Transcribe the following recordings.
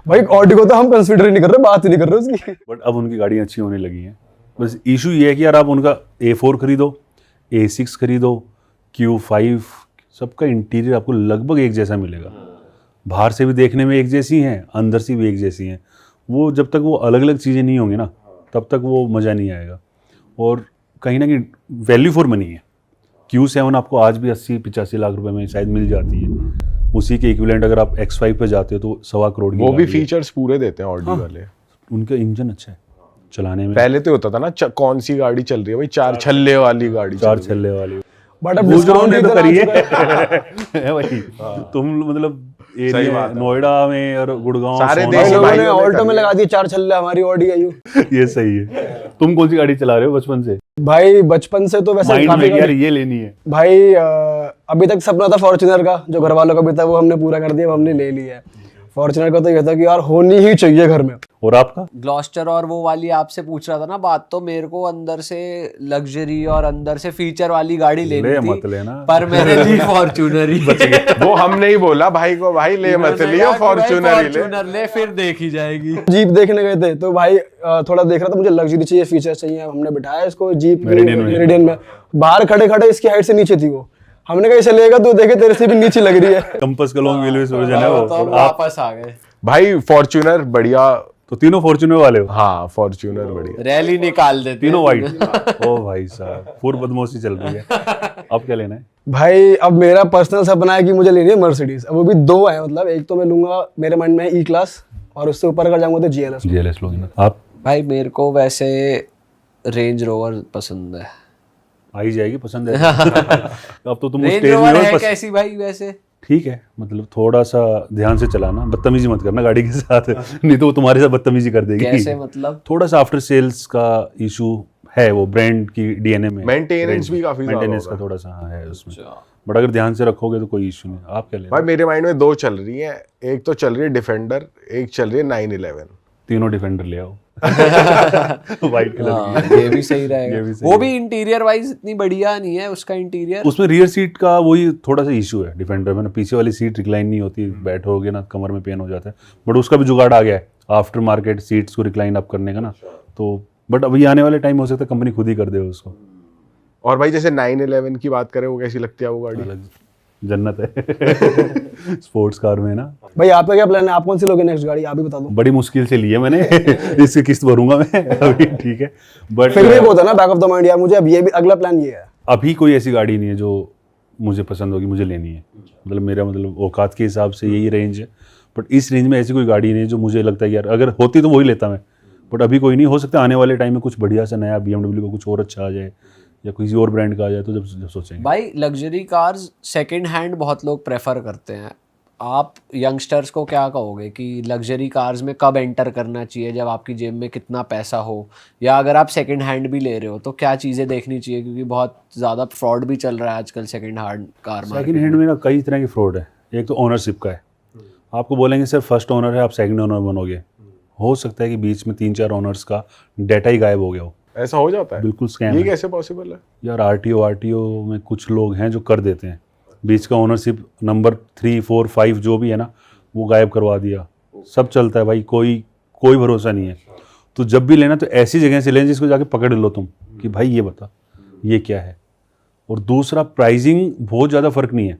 भाई ऑडी को तो हम कंसीडर ही नहीं कर रहे, बात ही नहीं कर रहे उसकी। बट अब उनकी गाड़ियाँ अच्छी होने लगी हैं। बस इशू ये है कि यार आप उनका A4 खरीदो, A6 खरीदो, Q5, सबका इंटीरियर आपको लगभग एक जैसा मिलेगा। बाहर से भी देखने में एक जैसी हैं, अंदर से भी एक जैसी हैं। वो जब तक वो अलग अलग चीज़ें नहीं होंगी ना, तब तक वो मज़ा नहीं आएगा। और कहीं ना कहीं वैल्यू फॉर मनी है। Q7 आपको आज भी 80-85 लाख रुपए में शायद मिल जाती है। उसी के इक्विवेलेंट अगर आप X5 पे जाते हो तो 1.25 करोड़ की वो भी गाड़ी है। फीचर्स पूरे देते हैं ऑडी हाँ। वाले। उनका इंजन अच्छा है चलाने में। पहले तो होता था ना कौन सी गाड़ी चल रही है भाई, 4 छल्ले वाली गाड़ी चल 4 रही है। छल्ले वाली। बट अब गुजरों ने डिस्काउंट तो इतना करी आ चुका है भाई। तुम मतलब सही एरिया बात है। नोएडा में और गुड़गांव, सारे सोना- भाई देसी लोगों भाइयों ने ने ऑल्टो कर में लिया। लगा दिए 4 छल्ले, हमारी ऑडी आई। ये सही है। तुम कौन सी गाड़ी चला रहे हो बचपन से? भाई बचपन से तो वैसे माइंड काफी में यार गाड़ी- ये लेनी है। भाई अभी तक सपना था फॉर्च्यूनर का, जो घर वालों का भी था वो हमने पूरा कर दिया, वो हमने ले लिया है। फॉर्च्यूनर का तो ये था कि यार होनी ही चाहिए घर में। और आपका? ग्लॉस्टर और वो वाली आपसे पूछ रहा था ना बात, तो मेरे को अंदर से लग्जरी और अंदर से फीचर वाली गाड़ी लेनी ले थी, मत लेना। पर मैंने ली फॉर्च्यूनर ही। वो हमने ही बोला भाई को, भाई ले मत मैंने लियो, कहा कि भाई फॉर्च्यूनर ही ले। फॉर्च्यूनर ले, फिर देखी जाएगी। जीप देखने गए थे तो भाई थोड़ा देख रहा था, मुझे लग्जरी चाहिए, फीचर चाहिए। हमने बिठाया इसको जीप मेरिडियन में, बाहर खड़े खड़े इसकी हाइट से नीचे थी वो। हमने कहा इसे लेगा तो देखे तेरे से भी नीचे लग रही है। कंपास का लॉन्ग व्हील वर्जन है तो वो। हम आप वापस आ गए, भाई फॉर्च्यूनर बढ़िया। तो तीनों फॉर्च्यूनर वाले हो? हाँ फॉर्च्यूनर बढ़िया। रैली निकाल देते तीनों वाइट। ओ भाई साहब, पूर्व बदमाशी चल रही है। अब क्या लेना है? भाई अब मेरा पर्सनल सपना है कि मुझे लेनी है मर्सिडीज। अब वो भी 2 है, मतलब एक तो मैं लूंगा, मेरे माइंड में है ई क्लास, और उससे ऊपर अगर जाऊंगा तो GLS। GLS लोगे ना आप? भाई मेरे को वैसे रेंज रोवर पसंद है। आ ही जाएगी, पसंद है। अब तो तुम उस रेंज स्टेज रोवर में है हो। कैसी भाई वैसे? ठीक है, मतलब थोड़ा सा ध्यान से चलाना, बदतमीजी मत करना गाड़ी के साथ, नहीं तो वो तुम्हारे साथ बदतमीजी कर देगी। कैसे मतलब? थोड़ा सा आफ्टर सेल्स का इशू है, वो ब्रांड की DNA में। Maintenance भी काफी ज्यादा मेंटेनेंस का होगा। थोड़ा सा हाँ है उसमें, बट अगर ध्यान से रखोगे तो कोई इशू नहीं। आप क्या ले रहे भाई हो? मेरे माइंड में 2 चल रही हैं, एक तो चल रही है डिफेंडर, एक चल रही है 911। तीनों डिफेंडर ले आओ। वाइट कलर हाँ, की। ये भी सही रहेगा। ये भी सही वो भी इंटीरियर वाइज इतनी बढ़िया नहीं है उसका इंटीरियर। उसमें रियर सीट का वही थोड़ा सा इशू है डिफेंडर में ना, पीछे वाली सीट रिक्लाइन नहीं होती, बैठोगे ना कमर में पेन हो जाता है। बट उसका भी जुगाड़ आ गया है आफ्टर मार्केट सीट्स को रिक्लाइन अप करने का ना, तो बट अभी आने वाले टाइम हो सकता है कंपनी खुद ही कर दे उसको। और भाई जैसे 911 की बात करें, वो कैसी लगती है वो गाड़ी? अलग जन्नत है। स्पोर्ट्स कार में ना। भाई आपका क्या प्लान है, आप कौन सी लोगे नेक्स्ट गाड़ी, आप ही बता दो। बड़ी मुश्किल से ली है मैंने। इसकी किस्त भरूंगा मैं अभी, ठीक है। बट फिर भी वो था ना बैक ऑफ द माइंड, यार मुझे अब ये भी अगला प्लान ये है। अभी कोई ऐसी गाड़ी नहीं है जो मुझे पसंद होगी, मुझे लेनी है। मतलब मेरा मतलब औकात के हिसाब से यही रेंज है, बट इस रेंज में ऐसी कोई गाड़ी नहीं है जो मुझे लगता है यार अगर होती तो वही लेता मैं। बट अभी कोई नहीं, हो सकता आने वाले टाइम में कुछ बढ़िया सा नया BMW का कुछ और अच्छा आ जाए या किसी और ब्रांड का आ जाए, तो जब सोचेंगे। भाई लग्जरी कार्स सेकंड हैंड बहुत लोग प्रेफर करते हैं। आप यंगस्टर्स को क्या कहोगे कि लग्जरी कार्स में कब एंटर करना चाहिए, जब आपकी जेब में कितना पैसा हो, या अगर आप सेकंड हैंड भी ले रहे हो तो क्या चीज़ें देखनी चाहिए, क्योंकि बहुत ज़्यादा फ्रॉड भी चल रहा है आजकल सेकंड हैंड कार में। सेकंड हैंड में ना कई तरह की फ्रॉड है। एक तो ओनरशिप का है, आपको बोलेंगे सर फर्स्ट ओनर है, आप सेकंड ओनर बनोगे। हो सकता है कि बीच में 3-4 ओनर्स का डाटा ही गायब हो गया हो। ऐसा हो जाता है? बिल्कुल स्कैम ये है कैसे पॉसिबल है? यार। RTO में कुछ लोग हैं जो कर देते हैं, बीच का ओनरशिप नंबर 3, 4, 5 जो भी है ना, वो गायब करवा दिया। सब चलता है भाई, कोई भरोसा नहीं है। तो जब भी लेना तो ऐसी जगह से लें जिसको जाके पकड़ लो तुम कि भाई ये बता ये क्या है। और दूसरा, प्राइसिंग बहुत ज़्यादा फर्क नहीं है।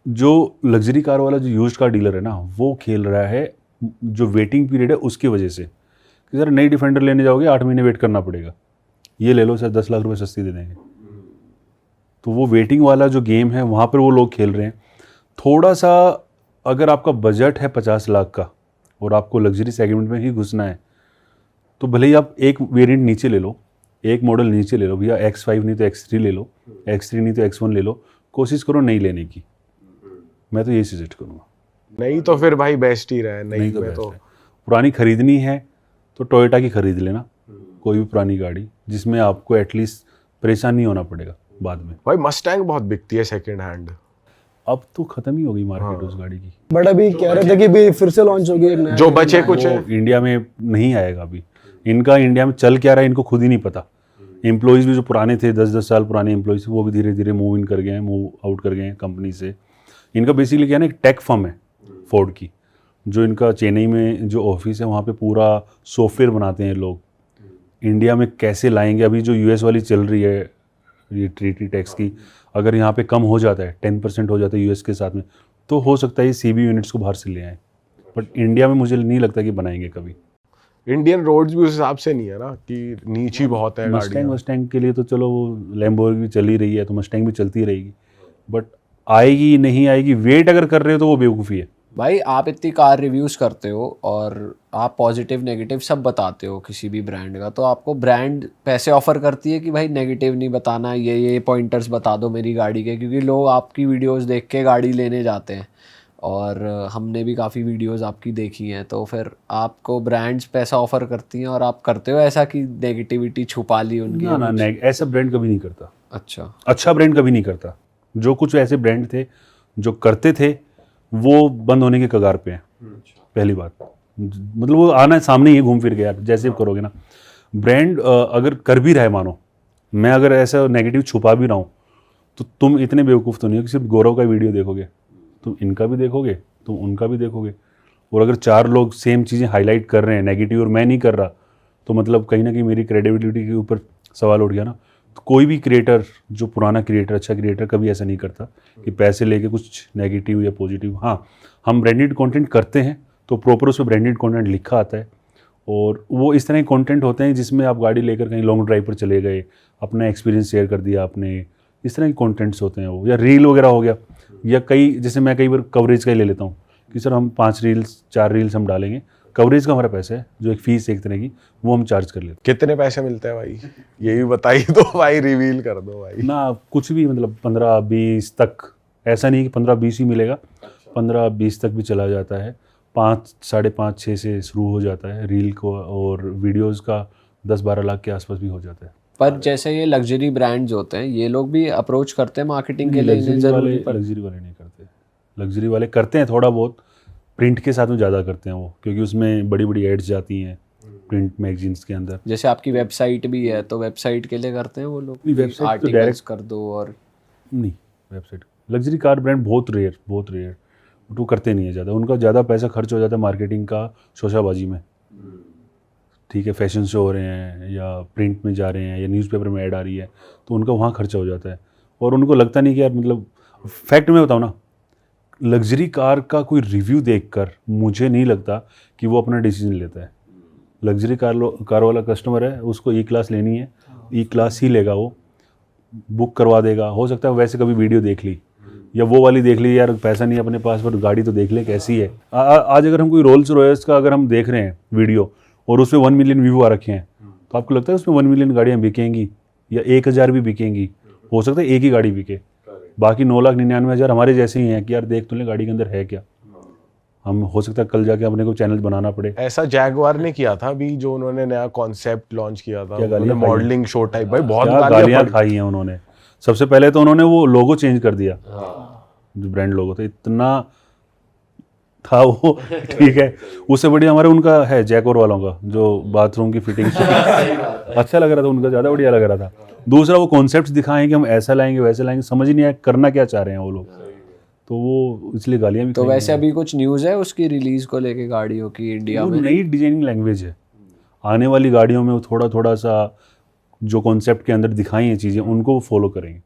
जो लग्जरी कार वाला जो यूज्ड कार डीलर है ना, वो खेल रहा है जो वेटिंग पीरियड है उसकी वजह से, कि सर नई डिफेंडर लेने जाओगे 8 महीने वेट करना पड़ेगा, ये ले लो सर 10 लाख रुपए सस्ती दे देंगे। तो वो वेटिंग वाला जो गेम है वहाँ पर वो लोग खेल रहे हैं। थोड़ा सा अगर आपका बजट है 50 लाख का और आपको लग्जरी सेगमेंट में ही घुसना है, तो भले ही आप एक वेरिएंट नीचे ले लो, एक मॉडल नीचे ले लो भैया, X5 नहीं तो X3 ले लो, X3 नहीं तो X1 ले लो, कोशिश करो नहीं लेने की। मैं तो यही सजेस्ट करूँगा। नहीं तो फिर भाई बेस्ट ही रहे। नहीं तो में बेस्ट तो है। पुरानी खरीदनी है तो टोयोटा की खरीद लेना, कोई भी पुरानी गाड़ी जिसमें आपको एटलीस्ट परेशान नहीं होना पड़ेगा बाद में। भाई मस्टैंग बहुत बिकती है सेकंड हैंड। अब तो खत्म ही हो गई मार्केट उस गाड़ी की। बट अभी कह रहे थे कि भी फिर से लॉन्च होगी एक नया। जो बचे कुछ है। वो इंडिया में नहीं आएगा अभी। इनका इंडिया में चल क्या रहा है इनको खुद ही नहीं पता। एम्प्लॉयज़ भी जो पुराने थे 10-10 साल पुराने एम्प्लॉयज़, वो भी धीरे धीरे मूव इन कर गए हैं, मूव आउट कर गए हैं कंपनी से। इनका बेसिकली क्या है ना, एक टेक फर्म है फोर्ड की, जो इनका चेन्नई में जो ऑफिस है वहाँ पे पूरा सॉफ्टवेयर बनाते हैं लोग। इंडिया में कैसे लाएंगे? अभी जो यूएस वाली चल रही है ये ट्रीटी टैक्स की, अगर यहाँ पे कम हो जाता है 10% हो जाता है यूएस के साथ में, तो हो सकता है ये सीबी यूनिट्स को बाहर से ले आए। बट इंडिया में मुझे नहीं लगता कि बनाएंगे कभी। इंडियन रोड्स भी उस हिसाब से नहीं है ना कि नीची बहुत है गाड़ियाँ। मस्टैंग के लिए तो चलो वो लैम्बोर्गिनी चल ही रही है, तो मस्टैंग भी चलती रहेगी। बट आएगी नहीं आएगी, वेट अगर कर रहे हो तो वो बेवकूफ़ी है। भाई आप इतनी कार रिव्यूज़ करते हो और आप पॉजिटिव नेगेटिव सब बताते हो किसी भी ब्रांड का, तो आपको ब्रांड पैसे ऑफर करती है कि भाई नेगेटिव नहीं बताना, ये पॉइंटर्स बता दो मेरी गाड़ी के, क्योंकि लोग आपकी वीडियोस देख के गाड़ी लेने जाते हैं और हमने भी काफ़ी वीडियोस आपकी देखी हैं। तो फिर आपको ब्रांड्स पैसा ऑफर करती हैं और आप करते हो ऐसा कि नेगेटिविटी छुपा ली उनकी? ना ऐसा ब्रांड कभी नहीं करता। अच्छा ब्रांड कभी नहीं करता। जो कुछ ऐसे ब्रांड थे जो करते थे वो बंद होने के कगार पे हैं। पहली बात मतलब वो आना सामने ही घूम फिर के, यार जैसे करोगे ना ब्रांड अगर कर भी रहा है, मानो मैं अगर ऐसा नेगेटिव छुपा भी रहा हूँ, तो तुम इतने बेवकूफ़ तो नहीं हो कि सिर्फ गौरव का वीडियो देखोगे, तुम इनका भी देखोगे, तुम उनका भी देखोगे। और अगर 4 लोग सेम चीज़ें हाईलाइट कर रहे हैं नेगेटिव और मैं नहीं कर रहा, तो मतलब कहीं ना कहीं मेरी क्रेडिबिलिटी के ऊपर सवाल उठ गया ना। तो कोई भी क्रिएटर, जो पुराना क्रिएटर, अच्छा क्रिएटर, कभी ऐसा नहीं करता कि पैसे लेके कुछ नेगेटिव या पॉजिटिव। हाँ, हम ब्रांडेड कंटेंट करते हैं तो प्रॉपर उस पर ब्रांडेड कंटेंट लिखा आता है, और वो इस तरह के कंटेंट होते हैं जिसमें आप गाड़ी लेकर कहीं लॉन्ग ड्राइव पर चले गए, अपना एक्सपीरियंस शेयर कर दिया आपने, इस तरह के कंटेंट्स होते हैं वो। या रील वगैरह हो गया, या जैसे मैं कई बार कवरेज का ही ले लेता हूँ कि सर हम 5 रील्स 4 रील्स हम डालेंगे, कवरेज का हमारा पैसा है, जो एक फीस एक तरह की, वो हम चार्ज कर लेते हैं। कितने पैसे मिलते हैं भाई, ये भी बताइए तो भाई, रिवील कर दो भाई ना। कुछ भी मतलब 15-20 तक, ऐसा नहीं कि 15-20 ही मिलेगा, 15-20 तक भी चला जाता है। 5, 5.5, 6 से शुरू हो जाता है रील को, और वीडियोस का 10-12 लाख के आसपास भी हो जाता है। पर जैसे ये लग्जरी ब्रांड्स होते हैं, ये लोग भी अप्रोच करते हैं मार्केटिंग के लिए? लग्जरी वाले नहीं करते। लग्जरी वाले करते हैं थोड़ा बहुत, प्रिंट के साथ में ज़्यादा करते हैं वो, क्योंकि उसमें बड़ी बड़ी एड्स जाती हैं प्रिंट मैगजीन्स के अंदर। जैसे आपकी वेबसाइट भी है, तो वेबसाइट के लिए करते हैं वो लोग? वेबसाइट तो डायरेक्ट कर दो। और नहीं, वेबसाइट लग्जरी कार ब्रांड बहुत रेयर वो करते नहीं है ज़्यादा। उनका ज़्यादा पैसा खर्च हो जाता है मार्केटिंग का, शोशाबाजी में। ठीक है, फैशन शो हो रहे हैं या प्रिंट में जा रहे हैं या न्यूज़पेपर में ऐड आ रही है, तो उनका वहाँ खर्चा हो जाता है। और उनको लगता नहीं कि यार, मतलब फैक्ट में बताऊँ ना, लग्जरी कार का कोई रिव्यू देखकर मुझे नहीं लगता कि वो अपना डिसीजन लेता है। लग्जरी कार वाला कस्टमर है, उसको ई क्लास लेनी है, ई क्लास ही लेगा, वो बुक करवा देगा। हो सकता है वैसे कभी वीडियो देख ली या वो वाली देख ली, यार पैसा नहीं अपने पास, पर गाड़ी तो देख ले कैसी है। आज अगर हम कोई रोल्स रॉयस का अगर हम देख रहे हैं वीडियो और उसमें 1 मिलियन व्यू आ रखे हैं, तो आपको लगता है उसमें 1 मिलियन गाड़ियाँ बिकेंगी या 1000 भी बिकेंगी? हो सकता है एक ही गाड़ी बिके, बाकी 9,99,000 हमारे जैसे ही हैं कि यार देख तो ले गाड़ी के अंदर है क्या। हम हो सकता है कल जाके अपने को चैनल बनाना पड़े। ऐसा जैगवार ने किया था अभी, जो उन्होंने नया कॉन्सेप्ट लॉन्च किया था, गालियां मॉडलिंग शो टाइप। भाई बहुत गालियां खाई हैं उन्होंने। सबसे पहले तो उन्होंने वो लोगो चेंज कर दिया, जो ब्रांड लोगो था, इतना था वो। ठीक है, उससे बढ़िया हमारे उनका है जैकोर वालों का, जो बाथरूम की फिटिंग अच्छा लग रहा था उनका, ज़्यादा बढ़िया लग रहा था। दूसरा वो कॉन्सेप्ट्स दिखाएं कि हम ऐसा लाएंगे वैसे लाएंगे, समझ ही नहीं आया करना क्या चाह रहे हैं वो लोग, तो वो इसलिए गालियां भी। तो वैसे अभी कुछ न्यूज़ है उसकी रिलीज को लेके गाड़ियों की इंडिया में? नई डिजाइनिंग लैंग्वेज है, आने वाली गाड़ियों में वो थोड़ा सा जो कॉन्सेप्ट के अंदर दिखाई हैं चीज़ें, उनको वो फॉलो करेंगे।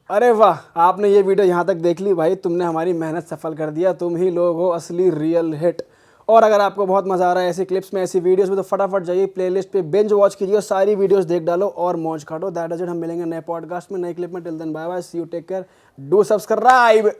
अरे वाह, आपने ये वीडियो यहाँ तक देख ली भाई, तुमने हमारी मेहनत सफल कर दिया। तुम ही लोग हो असली रियल हिट। और अगर आपको बहुत मज़ा आ रहा है ऐसी क्लिप्स में, ऐसी वीडियोस में, तो फटाफट जाइए प्लेलिस्ट पे, बिंज वॉच कीजिए, सारी वीडियोस देख डालो और मौज काटो। That is it. हम मिलेंगे नए पॉडकास्ट में, नए क्लिप में। Till then bye bye, see you, take care, do subscribe.